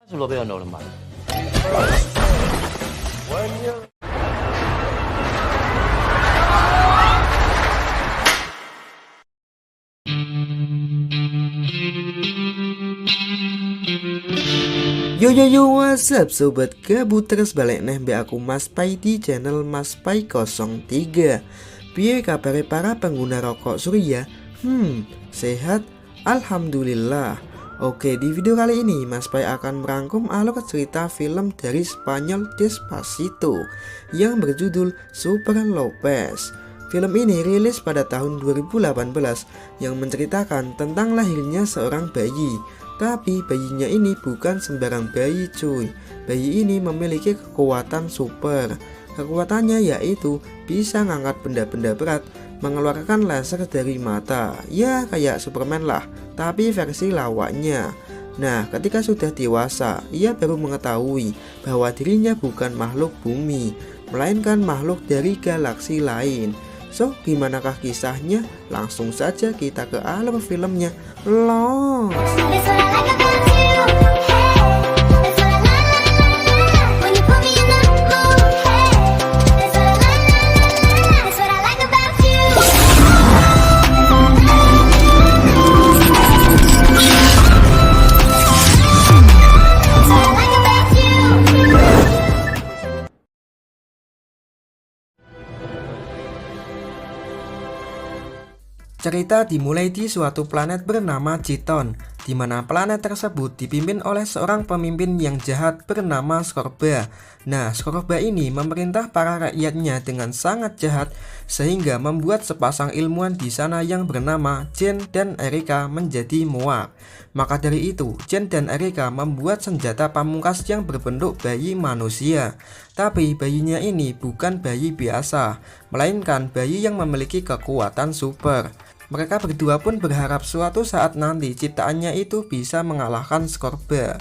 Lo veo normal. Yo yo yo, what's up sobat gabut, terus balik neh be aku Mas Pai di channel Mas Pai 03. Piye kabare para pengguna rokok Surya? Sehat? Alhamdulillah. Oke, di video kali ini Mas Pai akan merangkum alur cerita film dari Spanyol Despacito yang berjudul Super Lopez. Film ini rilis pada tahun 2018 yang menceritakan tentang lahirnya seorang bayi. Tapi bayinya ini bukan sembarang bayi cuy. Bayi ini memiliki kekuatan super. Kekuatannya yaitu bisa ngangkat benda-benda berat, mengeluarkan laser dari mata. Ya kayak Superman lah, tapi versi lawaknya. Nah, ketika sudah dewasa, ia baru mengetahui bahwa dirinya bukan makhluk bumi, melainkan makhluk dari galaksi lain. So, gimanakah kisahnya? Langsung saja kita ke alur filmnya. Los. Cerita dimulai di suatu planet bernama Citon, di mana planet tersebut dipimpin oleh seorang pemimpin yang jahat bernama Scorba. Nah, Scorba ini memerintah para rakyatnya dengan sangat jahat sehingga membuat sepasang ilmuwan di sana yang bernama Jen dan Erika menjadi muak. Maka dari itu, Jen dan Erika membuat senjata pamungkas yang berbentuk bayi manusia. Tapi bayinya ini bukan bayi biasa, melainkan bayi yang memiliki kekuatan super. Mereka berdua pun berharap suatu saat nanti ciptaannya itu bisa mengalahkan Scorba.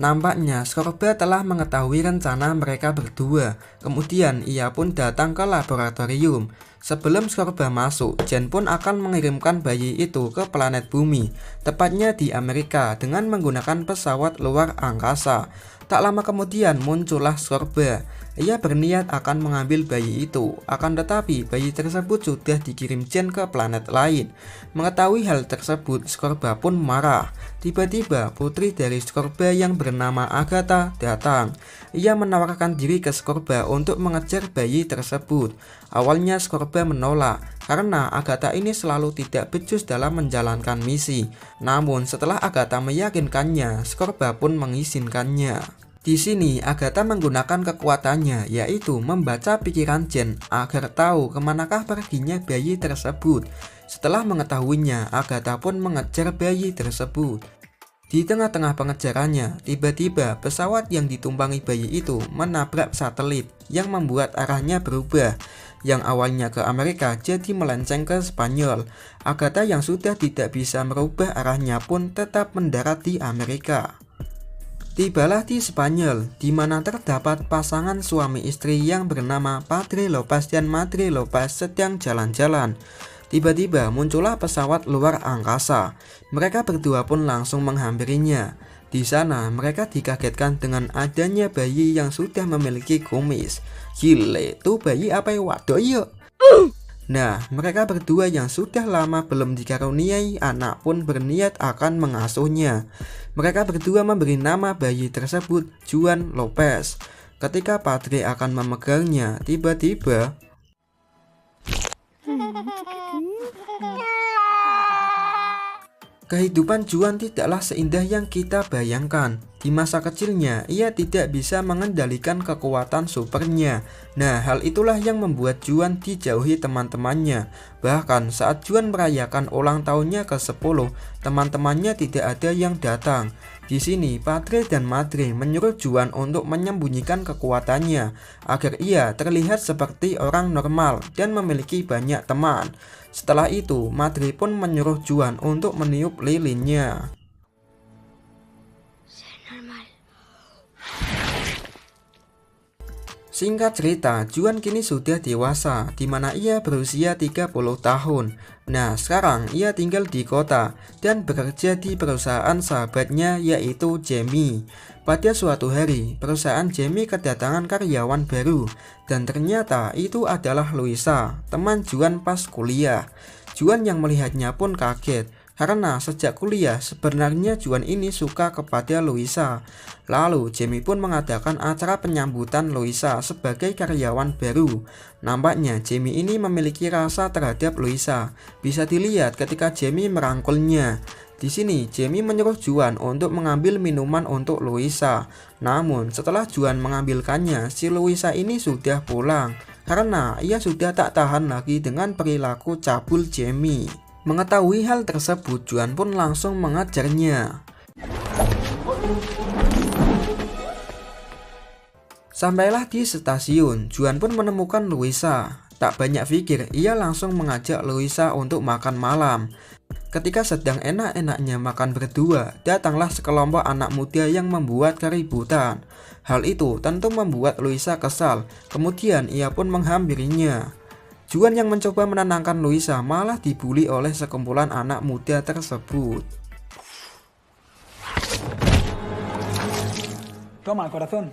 Nampaknya Scorba telah mengetahui rencana mereka berdua. Kemudian ia pun datang ke laboratorium. Sebelum Scorba masuk, Jen pun akan mengirimkan bayi itu ke planet bumi, tepatnya di Amerika dengan menggunakan pesawat luar angkasa. Tak lama kemudian muncullah Scorba. Ia berniat akan mengambil bayi itu, akan tetapi bayi tersebut sudah dikirim Jen ke planet lain. Mengetahui hal tersebut, Scorba pun marah. Tiba-tiba putri dari Scorba yang bernama Agatha datang. Ia menawarkan diri ke Scorba untuk mengejar bayi tersebut. Awalnya Scorba menolak karena Agatha ini selalu tidak becus dalam menjalankan misi. Namun setelah Agatha meyakinkannya, Scorba pun mengizinkannya. Di sini Agatha menggunakan kekuatannya, yaitu membaca pikiran Jen agar tahu kemanakah perginya bayi tersebut. Setelah mengetahuinya, Agatha pun mengejar bayi tersebut. Di tengah-tengah pengejarannya, tiba-tiba pesawat yang ditumpangi bayi itu menabrak satelit yang membuat arahnya berubah. Yang awalnya ke Amerika jadi melenceng ke Spanyol. Agatha yang sudah tidak bisa merubah arahnya pun tetap mendarat di Amerika. Tibalah di Spanyol, di mana terdapat pasangan suami istri yang bernama Padre Lopez dan Madre Lopez sedang jalan-jalan. Tiba-tiba muncullah pesawat luar angkasa. Mereka berdua pun langsung menghampirinya. Di sana mereka dikagetkan dengan adanya bayi yang sudah memiliki kumis. Gile, tuh bayi apa ya waduh yuk. Nah, mereka berdua yang sudah lama belum dikaruniai anak pun berniat akan mengasuhnya. Mereka berdua memberi nama bayi tersebut Juan Lopez. Ketika Padre akan memegangnya, tiba-tiba kehidupan Juan tidaklah seindah yang kita bayangkan. Di masa kecilnya, ia tidak bisa mengendalikan kekuatan supernya. Nah, hal itulah yang membuat Juan dijauhi teman-temannya. Bahkan saat Juan merayakan ulang tahunnya ke-10, teman-temannya tidak ada yang datang. Di sini, Padre dan Madre menyuruh Juan untuk menyembunyikan kekuatannya agar ia terlihat seperti orang normal dan memiliki banyak teman. Setelah itu, Madre pun menyuruh Juan untuk meniup lilinnya. Singkat cerita, Juan kini sudah dewasa, di mana ia berusia 30 tahun. Nah, sekarang ia tinggal di kota dan bekerja di perusahaan sahabatnya yaitu Jamie. Pada suatu hari, perusahaan Jamie kedatangan karyawan baru dan ternyata itu adalah Luisa, teman Juan pas kuliah. Juan yang melihatnya pun kaget. Karena sejak kuliah sebenarnya Juan ini suka kepada Luisa. Lalu Jamie pun mengadakan acara penyambutan Luisa sebagai karyawan baru. Nampaknya Jamie ini memiliki rasa terhadap Luisa. Bisa dilihat ketika Jamie merangkulnya. Di sini Jamie menyuruh Juan untuk mengambil minuman untuk Luisa. Namun setelah Juan mengambilkannya, si Luisa ini sudah pulang karena ia sudah tak tahan lagi dengan perilaku cabul Jamie. Mengetahui hal tersebut, Juan pun langsung mengajarnya. Sampailah di stasiun, Juan pun menemukan Luisa. Tak banyak pikir, ia langsung mengajak Luisa untuk makan malam. Ketika sedang enak-enaknya makan berdua, datanglah sekelompok anak muda yang membuat keributan. Hal itu tentu membuat Luisa kesal, kemudian ia pun menghampirinya. Juan yang mencoba menenangkan Luisa malah dibully oleh sekumpulan anak muda tersebut. Toma, corazón.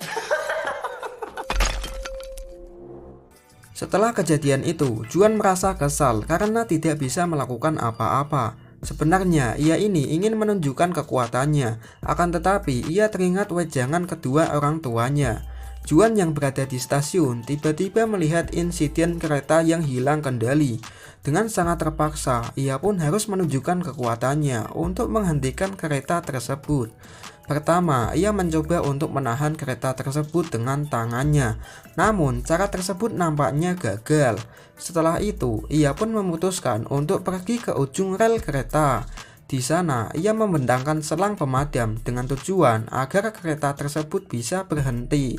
Setelah kejadian itu, Juan merasa kesal karena tidak bisa melakukan apa-apa. Sebenarnya ia ini ingin menunjukkan kekuatannya, akan tetapi ia teringat wejangan kedua orang tuanya. Juan yang berada di stasiun tiba-tiba melihat insiden kereta yang hilang kendali. Dengan sangat terpaksa, ia pun harus menunjukkan kekuatannya untuk menghentikan kereta tersebut. Pertama, ia mencoba untuk menahan kereta tersebut dengan tangannya. Namun, cara tersebut nampaknya gagal. Setelah itu, ia pun memutuskan untuk pergi ke ujung rel kereta. Di sana, ia membentangkan selang pemadam dengan tujuan agar kereta tersebut bisa berhenti.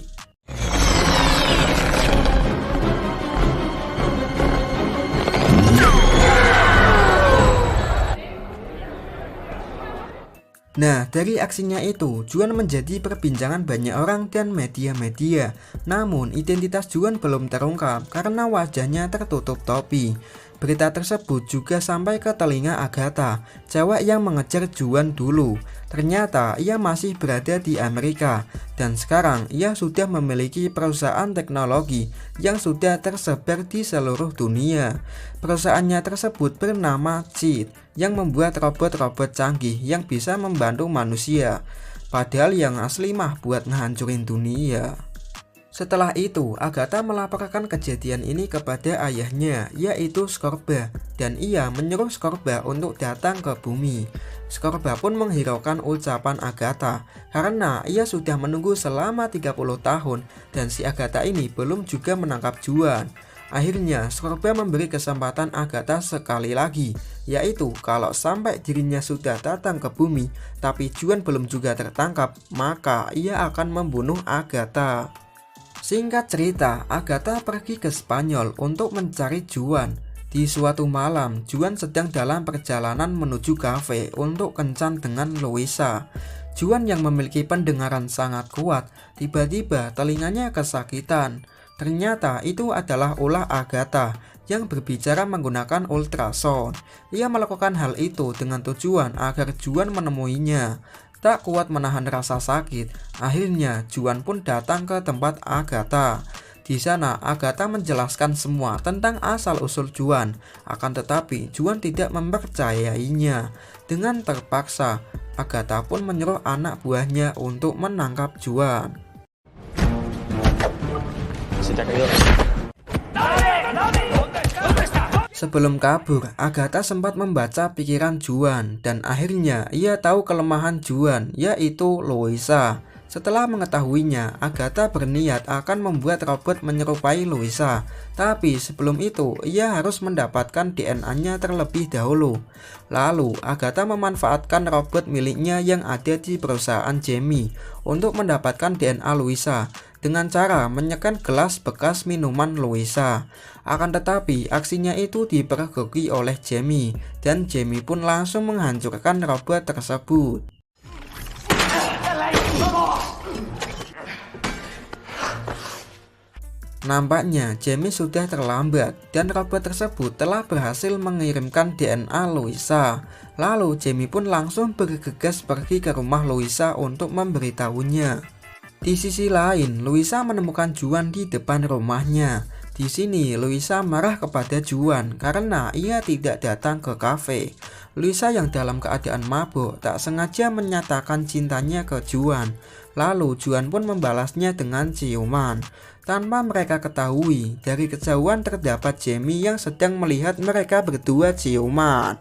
Nah, dari aksinya itu, Juan menjadi perbincangan banyak orang dan media-media. Namun, identitas Juan belum terungkap karena wajahnya tertutup topi. Berita tersebut juga sampai ke telinga Agatha, cewek yang mengejar Juan dulu. Ternyata ia masih berada di Amerika dan sekarang ia sudah memiliki perusahaan teknologi yang sudah tersebar di seluruh dunia. Perusahaannya tersebut bernama Cheat yang membuat robot-robot canggih yang bisa membantu manusia. Padahal yang asli mah buat ngehancurin dunia. Setelah itu, Agatha melaporkan kejadian ini kepada ayahnya, yaitu Scorba, dan ia menyuruh Scorba untuk datang ke bumi. Scorba pun menghiraukan ucapan Agatha, karena ia sudah menunggu selama 30 tahun, dan si Agatha ini belum juga menangkap Juan. Akhirnya, Scorba memberi kesempatan Agatha sekali lagi, yaitu kalau sampai dirinya sudah datang ke bumi, tapi Juan belum juga tertangkap, maka ia akan membunuh Agatha. Singkat cerita, Agatha pergi ke Spanyol untuk mencari Juan. Di suatu malam, Juan sedang dalam perjalanan menuju kafe untuk kencan dengan Luisa. Juan yang memiliki pendengaran sangat kuat, tiba-tiba telinganya kesakitan. Ternyata itu adalah ulah Agatha yang berbicara menggunakan ultrasound. Ia melakukan hal itu dengan tujuan agar Juan menemuinya. Tak kuat menahan rasa sakit, akhirnya Juan pun datang ke tempat Agatha. Di sana Agatha menjelaskan semua tentang asal-usul Juan, akan tetapi Juan tidak mempercayainya. Dengan terpaksa, Agatha pun menyuruh anak buahnya untuk menangkap Juan. Sebelum kabur, Agatha sempat membaca pikiran Juan dan akhirnya ia tahu kelemahan Juan, yaitu Luisa. Setelah mengetahuinya, Agatha berniat akan membuat robot menyerupai Luisa. Tapi sebelum itu, ia harus mendapatkan DNA-nya terlebih dahulu. Lalu, Agatha memanfaatkan robot miliknya yang ada di perusahaan Jamie untuk mendapatkan DNA Luisa dengan cara menyekan gelas bekas minuman Luisa. Akan tetapi aksinya itu dipergoki oleh Jamie dan Jamie pun langsung menghancurkan robot tersebut. Nampaknya Jamie sudah terlambat dan robot tersebut telah berhasil mengirimkan DNA Louisa. Lalu Jamie pun langsung bergegas pergi ke rumah Louisa untuk memberitahunya. Di sisi lain, Louisa menemukan Juan di depan rumahnya. Di sini Louisa marah kepada Juan karena ia tidak datang ke kafe. Louisa yang dalam keadaan mabuk tak sengaja menyatakan cintanya ke Juan. Lalu Juan pun membalasnya dengan ciuman. Tanpa mereka ketahui, dari kejauhan terdapat Jamie yang sedang melihat mereka berdua ciuman.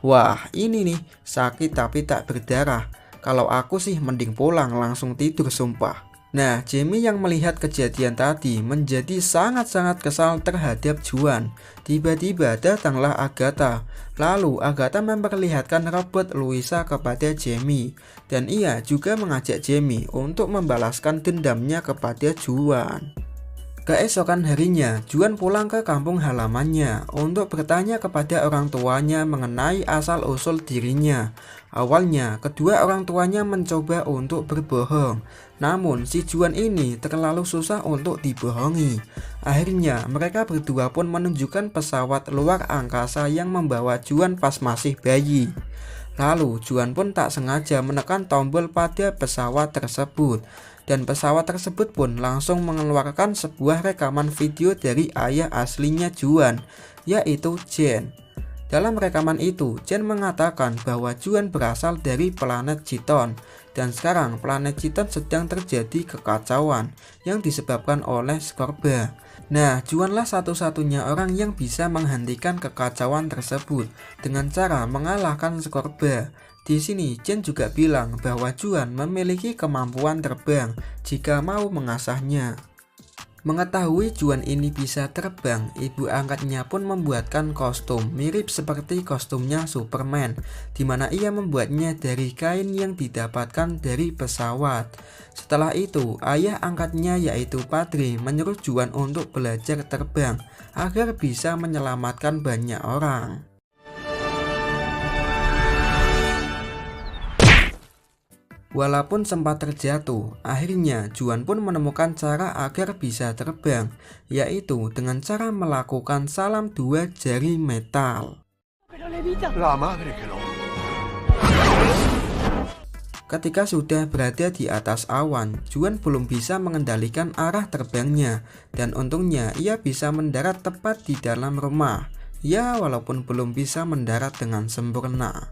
Wah, ini nih, sakit tapi tak berdarah. Kalau aku sih mending pulang langsung tidur sumpah. Nah, Jamie yang melihat kejadian tadi menjadi sangat-sangat kesal terhadap Juan. Tiba-tiba datanglah Agatha. Lalu Agatha memperlihatkan robot Louisa kepada Jamie. Dan ia juga mengajak Jamie untuk membalaskan dendamnya kepada Juan. Keesokan harinya, Juan pulang ke kampung halamannya untuk bertanya kepada orang tuanya mengenai asal-usul dirinya. Awalnya, kedua orang tuanya mencoba untuk berbohong. Namun, si Juan ini terlalu susah untuk dibohongi. Akhirnya, mereka berdua pun menunjukkan pesawat luar angkasa yang membawa Juan pas masih bayi. Lalu, Juan pun tak sengaja menekan tombol pada pesawat tersebut. Dan pesawat tersebut pun langsung mengeluarkan sebuah rekaman video dari ayah aslinya Juan, yaitu Jen. Dalam rekaman itu, Jen mengatakan bahwa Juan berasal dari planet Citon. Dan sekarang planet Citon sedang terjadi kekacauan yang disebabkan oleh Scorba. Nah, Juanlah satu-satunya orang yang bisa menghentikan kekacauan tersebut dengan cara mengalahkan Scorba. Di sini Jen juga bilang bahwa Juan memiliki kemampuan terbang jika mau mengasahnya. Mengetahui Juan ini bisa terbang, ibu angkatnya pun membuatkan kostum mirip seperti kostumnya Superman, di mana ia membuatnya dari kain yang didapatkan dari pesawat. Setelah itu, ayah angkatnya yaitu Padre menyuruh Juan untuk belajar terbang agar bisa menyelamatkan banyak orang. Walaupun sempat terjatuh, akhirnya Juan pun menemukan cara agar bisa terbang, yaitu dengan cara melakukan salam dua jari metal. Ketika sudah berada di atas awan, Juan belum bisa mengendalikan arah terbangnya, dan untungnya ia bisa mendarat tepat di dalam rumah. Ya, walaupun belum bisa mendarat dengan sempurna.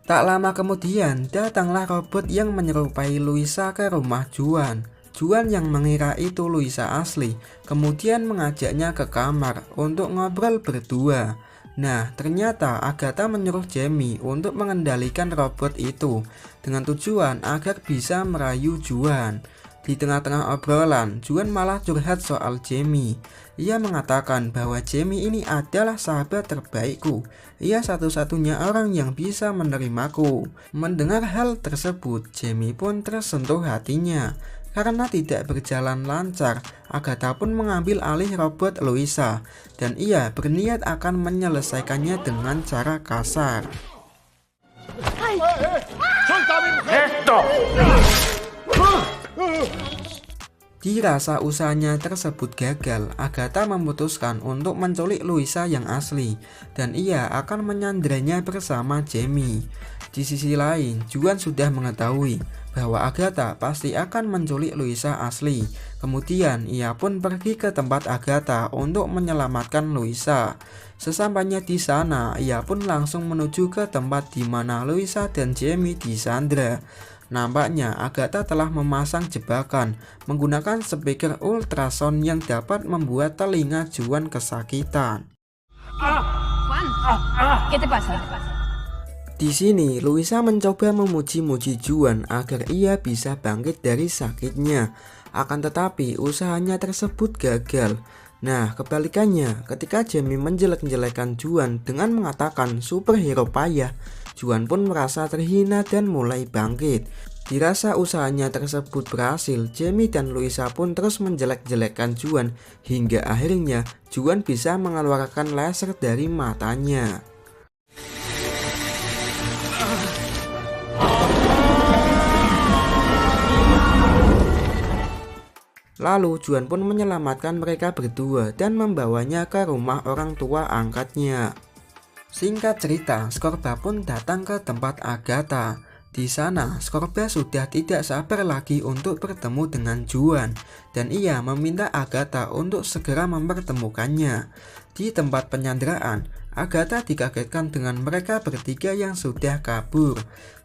Tak lama kemudian, datanglah robot yang menyerupai Louisa ke rumah Juan. Juan yang mengira itu Louisa asli, kemudian mengajaknya ke kamar untuk ngobrol berdua. Nah, ternyata Agatha menyuruh Jamie untuk mengendalikan robot itu, dengan tujuan agar bisa merayu Juan. Di tengah-tengah obrolan, Juan malah curhat soal Jamie. Ia mengatakan bahwa Jamie ini adalah sahabat terbaikku. Ia satu-satunya orang yang bisa menerimaku. Mendengar hal tersebut, Jamie pun tersentuh hatinya. Karena tidak berjalan lancar, Agatha pun mengambil alih robot Louisa. Dan ia berniat akan menyelesaikannya dengan cara kasar. Dirasa usahanya tersebut gagal, Agatha memutuskan untuk menculik Louisa yang asli, dan ia akan menyandranya bersama Jamie. Di sisi lain, Juan sudah mengetahui bahwa Agatha pasti akan menculik Louisa asli. Kemudian ia pun pergi ke tempat Agatha untuk menyelamatkan Louisa. Sesampainya di sana, ia pun langsung menuju ke tempat di mana Louisa dan Jamie disandra. Nampaknya Agatha telah memasang jebakan menggunakan speaker ultrasound yang dapat membuat telinga Juan kesakitan. Juan, ¿qué te pasa? Di sini Louisa mencoba memuji-muji Juan agar ia bisa bangkit dari sakitnya. Akan tetapi usahanya tersebut gagal. Nah, kebalikannya, ketika Jamie menjelek-jelekan Juan dengan mengatakan superhero payah, Juan pun merasa terhina dan mulai bangkit. Dirasa usahanya tersebut berhasil, Jamie dan Louisa pun terus menjelek-jelekan Juan hingga akhirnya Juan bisa mengeluarkan laser dari matanya. Lalu Juan pun menyelamatkan mereka berdua dan membawanya ke rumah orang tua angkatnya. Singkat cerita, Scorba pun datang ke tempat Agatha. Di sana, Scorba sudah tidak sabar lagi untuk bertemu dengan Juan dan ia meminta Agatha untuk segera mempertemukannya. Di tempat penyanderaan, Agatha dikagetkan dengan mereka bertiga yang sudah kabur.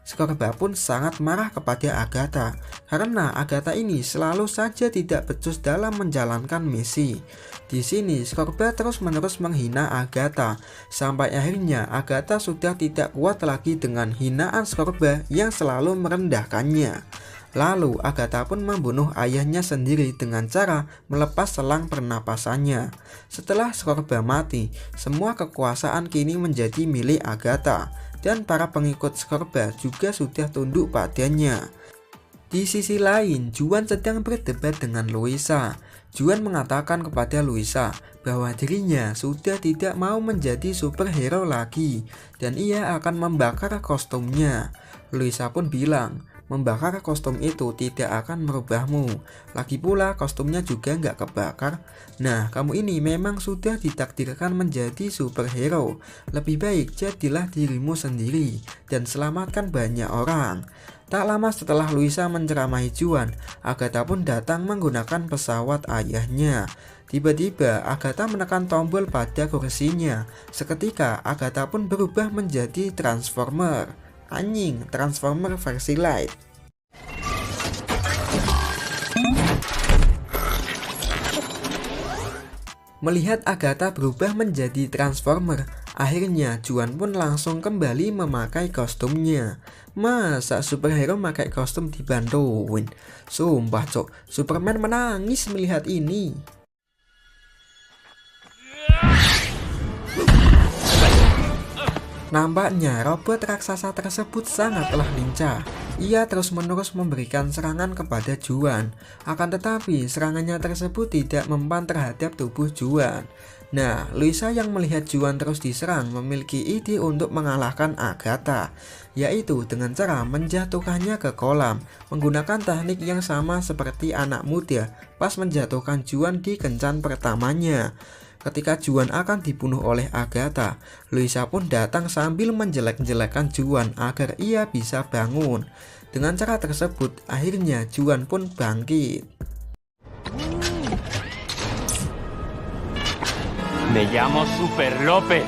Scorba pun sangat marah kepada Agatha karena Agatha ini selalu saja tidak becus dalam menjalankan misi. Di sini Scorba terus-menerus menghina Agatha sampai akhirnya Agatha sudah tidak kuat lagi dengan hinaan Scorba yang selalu merendahkannya. Lalu Agatha pun membunuh ayahnya sendiri dengan cara melepas selang pernapasannya. Setelah Scorba mati, semua kekuasaan kini menjadi milik Agatha dan para pengikut Scorba juga sudah tunduk padanya. Di sisi lain, Juan sedang berdebat dengan Louisa. Juan mengatakan kepada Louisa bahwa dirinya sudah tidak mau menjadi superhero lagi dan ia akan membakar kostumnya. Louisa pun bilang, membakar kostum itu tidak akan merubahmu. Lagi pula kostumnya juga nggak kebakar. Nah, kamu ini memang sudah ditakdirkan menjadi superhero. Lebih baik jadilah dirimu sendiri dan selamatkan banyak orang. Tak lama setelah Louisa menceramahi Juan, Agatha pun datang menggunakan pesawat ayahnya. Tiba-tiba Agatha menekan tombol pada kursinya. Seketika Agatha pun berubah menjadi Transformer. Anjing, Transformer versi light. Melihat Agatha berubah menjadi Transformer, akhirnya Juan pun langsung kembali memakai kostumnya. Masa superhero memakai kostum dibantuin? Sumpah cok, Superman menangis melihat ini. Nampaknya robot raksasa tersebut sangatlah lincah. Ia terus-menerus memberikan serangan kepada Juan. Akan tetapi serangannya tersebut tidak mempan terhadap tubuh Juan. Nah, Louisa yang melihat Juan terus diserang memiliki ide untuk mengalahkan Agatha, yaitu dengan cara menjatuhkannya ke kolam, menggunakan teknik yang sama seperti anak muda pas menjatuhkan Juan di kencan pertamanya. Ketika Juan akan dibunuh oleh Agatha, Louisa pun datang sambil menjelek-jelekan Juan agar ia bisa bangun. Dengan cara tersebut, akhirnya Juan pun bangkit. Me llamo Super López.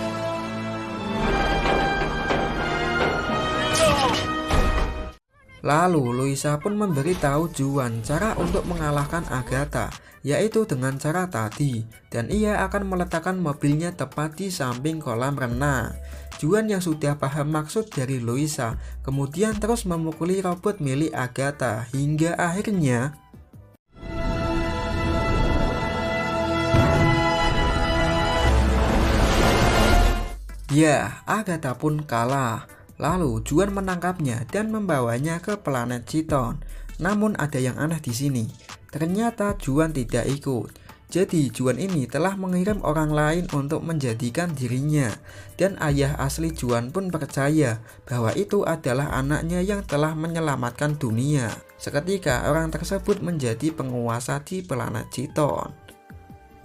Lalu Louisa pun memberitahu Juan cara untuk mengalahkan Agatha, yaitu dengan cara tadi, dan ia akan meletakkan mobilnya tepat di samping kolam renang. Juan yang sudah paham maksud dari Louisa kemudian terus memukuli robot milik Agatha hingga akhirnya ya, Agatha pun kalah. Lalu Juan menangkapnya dan membawanya ke planet Citon. Namun ada yang aneh di sini. Ternyata Juan tidak ikut. Jadi Juan ini telah mengirim orang lain untuk menjadikan dirinya. Dan ayah asli Juan pun percaya bahwa itu adalah anaknya yang telah menyelamatkan dunia. Seketika orang tersebut menjadi penguasa di planet Citon.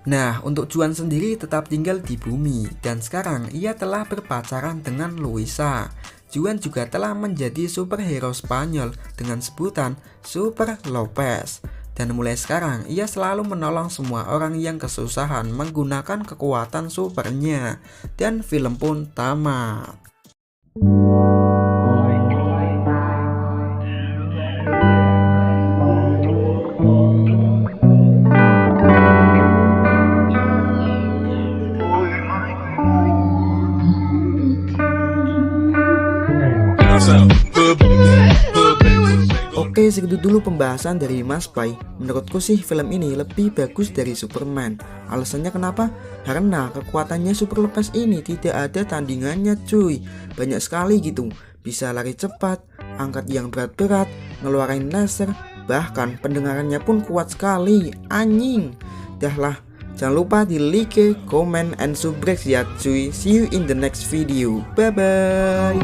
Nah, untuk Juan sendiri tetap tinggal di bumi dan sekarang ia telah berpacaran dengan Louisa. Juan juga telah menjadi superhero Spanyol dengan sebutan Super Lopez. Dan mulai sekarang ia selalu menolong semua orang yang kesusahan menggunakan kekuatan supernya. Dan film pun tamat. Oke, segitu dulu pembahasan dari Mas Pai. Menurutku sih film ini lebih bagus dari Superman. Alasannya kenapa? Karena kekuatannya Super Lopez ini tidak ada tandingannya cuy. Banyak sekali gitu. Bisa lari cepat, angkat yang berat-berat, ngeluarin laser, bahkan pendengarannya pun kuat sekali. Anjing. Dah lah. Jangan lupa di like, comment, and subscribe ya cuy. See you in the next video. Bye bye.